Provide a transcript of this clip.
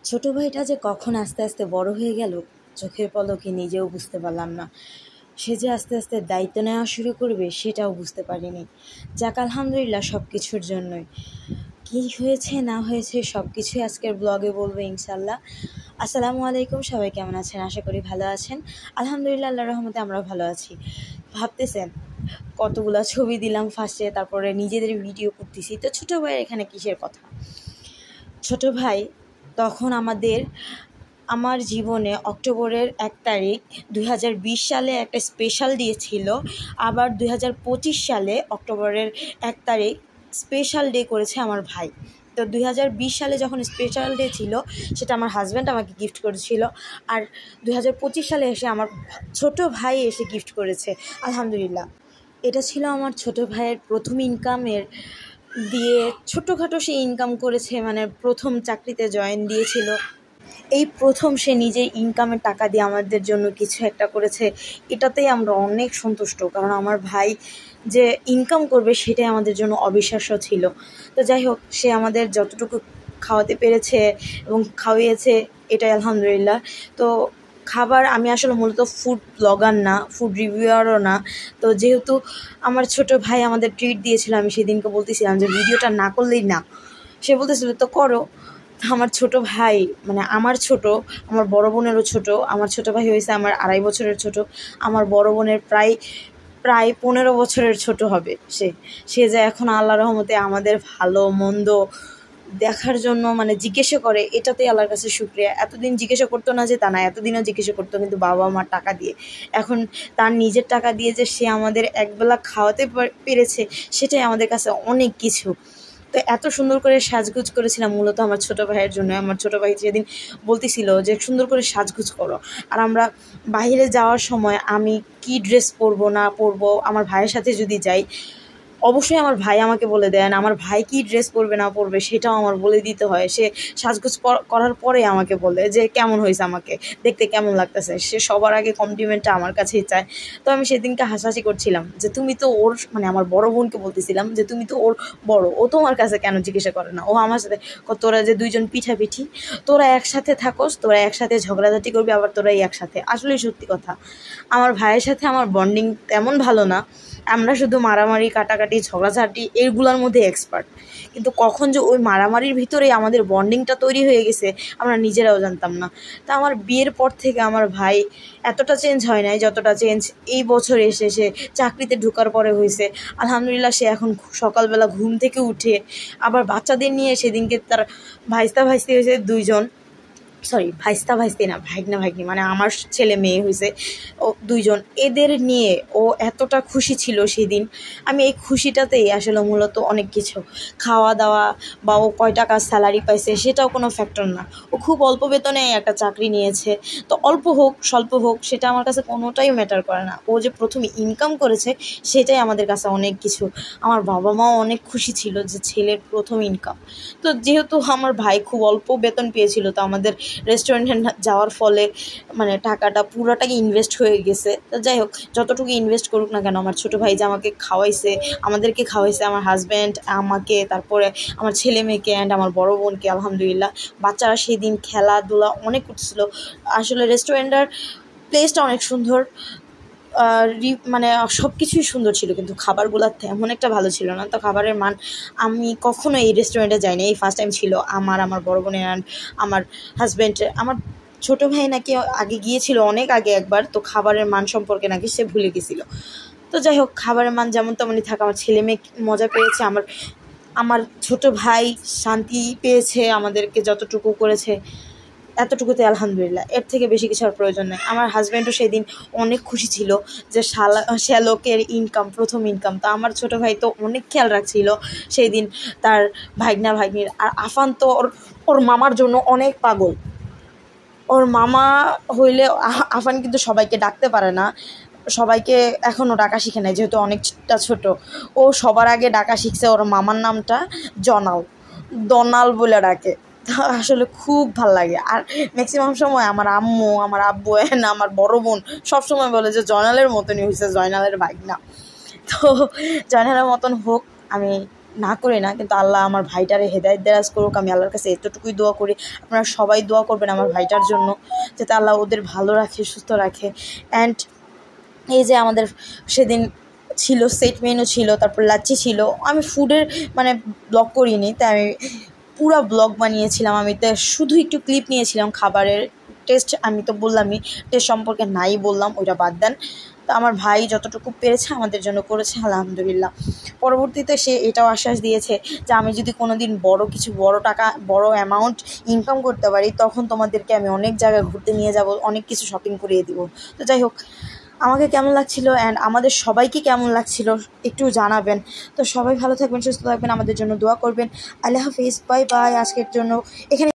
ছোট ভাইটা যে কখন আস্তে আস্তে বড় হয়ে গেল চোখের পলকে নিজেও বুঝতে পারলাম না। সে যে আস্তে আস্তে দায়িত্ব নেওয়া শুরু করবে সেটাও বুঝতে পারিনি। যাক আলহামদুলিল্লাহ সব কিছুর জন্যই। কী হয়েছে না হয়েছে সব কিছুই আজকের ব্লগে বলবো ইনশাল্লাহ। আসসালামু আলাইকুম, সবাই কেমন আছেন? আশা করি ভালো আছেন। আলহামদুলিল্লাহ, আল্লাহর রহমতে আমরাও ভালো আছি। ভাবতেছেন কতগুলা ছবি দিলাম ফার্স্টে, তারপরে নিজেদের ভিডিও করতেছি, তো ছোটো ভাইয়ের এখানে কিসের কথা? ছোট ভাই তখন আমার জীবনে অক্টোবরের 1 তারিখ 2020 সালে একটা স্পেশাল ডে ছিল। আবার 2025 সালে অক্টোবরের 1 তারিখ স্পেশাল ডে করেছে আমার ভাই। তো 2020 সালে যখন স্পেশাল ডে ছিল সেটা আমার হাজব্যান্ড আমাকে গিফট করেছিল, আর 2025 সালে এসে আমার ছোট ভাই এসে গিফট করেছে। আলহামদুলিল্লাহ, এটা ছিল আমার ছোট ভাইয়ের প্রথম ইনকামের দিয়ে। ছোটোখাটো সে ইনকাম করেছে, মানে প্রথম চাকরিতে জয়েন দিয়েছিল, এই প্রথম সে নিজের ইনকামের টাকা দিয়ে আমাদের জন্য কিছু একটা করেছে। এটাতেই আমরা অনেক সন্তুষ্ট, কারণ আমার ভাই যে ইনকাম করবে সেটাই আমাদের জন্য অবিশ্বাস্য ছিল। তো যাই হোক, সে আমাদের যতটুকু খাওয়াতে পেরেছে এবং খাওয়িয়েছে, এটাই আলহামদুলিল্লাহ। তো খাবার, আমি আসলে মূলত ফুড ব্লগার না, ফুড রিভিউয়ারও না। তো যেহেতু আমার ছোট ভাই আমাদের ট্রিট দিয়েছিল, আমি সেদিনকে বলতেছিলাম যে ভিডিওটা না করলেই না। সে বলতেছিল তো করো। আমার ছোট ভাই, মানে আমার বড় বোনেরও ছোট, আমার ছোট ভাই হয়েছে আমার 2.5 বছরের ছোট। আমার বড় বোনের প্রায় প্রায় 15 বছরের ছোট হবে সে যে এখন আল্লাহর রহমতে আমাদের ভালো মন্দ দেখার জন্য মানে জিজ্ঞাসা করে, এটাতেই আল্লাহর কাছে শুকরিয়া। এতদিন জিজ্ঞাসা করতো না যে তা না, এতদিনও জিজ্ঞাসা করতো, কিন্তু বাবা মার টাকা দিয়ে। এখন তার নিজের টাকা দিয়ে যে সে আমাদের একবেলা খাওয়াতে পেরেছে, সেটাই আমাদের কাছে অনেক কিছু। তো এত সুন্দর করে সাজগুজ করেছিলাম মূলত আমার ছোটো ভাইয়ের জন্য। আমার ছোটো ভাই যেদিন বলতেছিল যে সুন্দর করে সাজগুজ করো, আর আমরা বাইরে যাওয়ার সময় আমি কি ড্রেস পরবো না পরবো, আমার ভাইয়ের সাথে যদি যাই অবশ্যই আমার ভাই আমাকে বলে দেন, আমার ভাই কী ড্রেস পরবে না পরবে সেটাও আমার বলে দিতে হয়। সে সাজগোজ করার পরে আমাকে বলে যে কেমন হয়েছে, আমাকে দেখতে কেমন লাগতেছে। সে সবার আগে কমপ্লিমেন্টটা আমার কাছেই চায়। তো আমি সেদিনকে হাসাহাসি করছিলাম যে তুমি তো ওর, মানে আমার বড় বোনকে বলতেছিলাম যে তুমি তো ওর বড়, ও তোমার কাছে কেন জিজ্ঞাসা করে না? ও আমার সাথে, তোরা যে দুইজন পিঠাপিঠি, তোরা একসাথে থাকোস, তোরা একসাথে ঝগড়াঝাটি করবি, আবার তোরাই একসাথে। আসলেই সত্যি কথা, আমার ভাইয়ের সাথে আমার বন্ডিং তেমন ভালো না। আমরা শুধু মারামারি কাটাকাটি ঝগড়াঝাটি এইগুলোর মধ্যে এক্সপার্ট, কিন্তু কখন যে ওই মারামারির ভিতরেই আমাদের বন্ডিংটা তৈরি হয়ে গেছে আমরা নিজেরাও জানতাম না। তা আমার বিয়ের পর থেকে আমার ভাই এতটা চেঞ্জ হয় নাই যতটা চেঞ্জ এই বছর এসে সে চাকরিতে ঢোকার পরে হয়েছে। আলহামদুলিল্লাহ, সে এখন সকালবেলা ঘুম থেকে উঠে আবার বাচ্চাদের নিয়ে, সেদিনকে তার ভাইস্তি হয়েছে 2জন, সরি ভাইস্তি না, ভাগ্নি, মানে আমার ছেলে মেয়ে হয়েছে ও 2জন। এদের নিয়ে ও এতটা খুশি ছিল সেদিন। আমি এই খুশিটাতেই আসলে মূলত অনেক কিছু, খাওয়া দাওয়া বা ও কয় টাকা স্যালারি পাইছে সেটাও কোনো ফ্যাক্টর না। ও খুব অল্প বেতনে একটা চাকরি নিয়েছে, তো অল্প হোক স্বল্প হোক সেটা আমার কাছে কোনোটাই ম্যাটার করে না। ও যে প্রথমে ইনকাম করেছে সেটাই আমাদের কাছে অনেক কিছু। আমার বাবা মাও অনেক খুশি ছিল যে ছেলের প্রথম ইনকাম। তো যেহেতু আমার ভাই খুব অল্প বেতন পেয়েছিল, তো আমাদের রেস্টুরেন্টে যাওয়ার ফলে মানে টাকাটা পুরোটাকে ইনভেস্ট হয়ে গেছে। তো যাই হোক, যতটুকু ইনভেস্ট করুক না কেন, আমার ছোটো ভাই যে আমাকে খাওয়াইছে, আমাদেরকে খাওয়াইছে, আমার হাজব্যান্ড আমাকে, তারপরে আমার ছেলে মেয়েকে অ্যান্ড আমার বড় বোনকে। আলহামদুলিল্লাহ, বাচ্চারা সেদিন খেলাধুলা অনেক করছিল। আসলে রেস্টুরেন্টের প্লেসটা অনেক সুন্দর, মানে সব কিছুই সুন্দর ছিল, কিন্তু খাবারগুলো তেমন একটা ভালো ছিল না। তো খাবারের মান, আমি কখনো এই রেস্টুরেন্টে যাইনি, এই ফার্স্ট টাইম ছিল আমার বড় বোনের অ্যান্ড আমার হাজব্যান্ডের। আমার ছোটো ভাই নাকি আগে গিয়েছিল অনেক আগে একবার, তো খাবারের মান সম্পর্কে নাকি সে ভুলে গেছিলো। তো যাই হোক, খাবারের মান যেমন তেমনই থাকা, আমার ছেলে মেয়ে মজা পেয়েছে, আমার ছোটো ভাই শান্তি পেয়েছে, আমাদেরকে যতটুকু করেছে এতটুকুতে আলহামদুলিল্লাহ। এর থেকে বেশি কিছু আর প্রয়োজন নেই। আমার হাজব্যান্ডও সেদিন অনেক খুশি ছিল যে শ্যালকের ইনকাম, প্রথম ইনকাম। তো আমার ছোটো ভাই তো অনেক খেয়াল রাখছিল সেই দিন তার ভাগ্নির। আর আফান তো ওর মামার জন্য অনেক পাগল। ওর মামা হইলে, আফান কিন্তু সবাইকে ডাকতে পারে না, সবাইকে এখনও ডাকা শিখে নেয়, যেহেতু অনেকটা ছোট। ও সবার আগে ডাকা শিখছে ওর মামার নামটা দনাল বলে ডাকে। আসলে খুব ভাল লাগে। আর ম্যাক্সিমাম সময় আমার আম্মু, আমার আব্বু আমার বড় বোন সবসময় বলে যে জয়নালের মতনই হয়েছে, জয়নালের ভাগনা। তো জয়নালের মতন হোক, আমি না করি না, কিন্তু আল্লাহ আমার ভাইটারে হেদায়েত দেরাজ করুক। আমি আল্লাহর কাছে এতটুকুই দোয়া করি। আপনারা সবাই দোয়া করবেন আমার ভাইটার জন্য, যাতে আল্লাহ ওদের ভালো রাখে, সুস্থ রাখে। অ্যান্ড এই যে আমাদের সেদিন ছিল সেট মেনু ছিল, তারপর লাচ্ছি ছিল। আমি ফুডের মানে ব্লগ করিনি, তাই আমি পুরো ব্লগ বানিয়েছিলাম। আমি তো শুধু একটু ক্লিপ নিয়েছিলাম খাবারের টেস্ট। আমি তো বললামই টেস্ট সম্পর্কে নাই বললাম, ওইটা বাদ দেন। তো আমার ভাই যতটুকু পেরেছে আমাদের জন্য করেছে, আলহামদুলিল্লাহ। পরবর্তীতে সে এটাও আশ্বাস দিয়েছে যে আমি যদি কোনো দিন বড় টাকা বড় অ্যামাউন্ট ইনকাম করতে পারি, তখন তোমাদেরকে আমি অনেক জায়গায় ঘুরতে নিয়ে যাব, অনেক কিছু শপিং করিয়ে দিব। তো যাই হোক, আমাকে কেমন লাগছিল অ্যান্ড আমাদের সবাইকে কেমন লাগছিল একটু জানাবেন। তো সবাই ভালো থাকবেন, সুস্থ থাকবেন, আমাদের জন্য দোয়া করবেন। আল্লাহ হাফিজ, বাই বাই। আজকের জন্য এখানে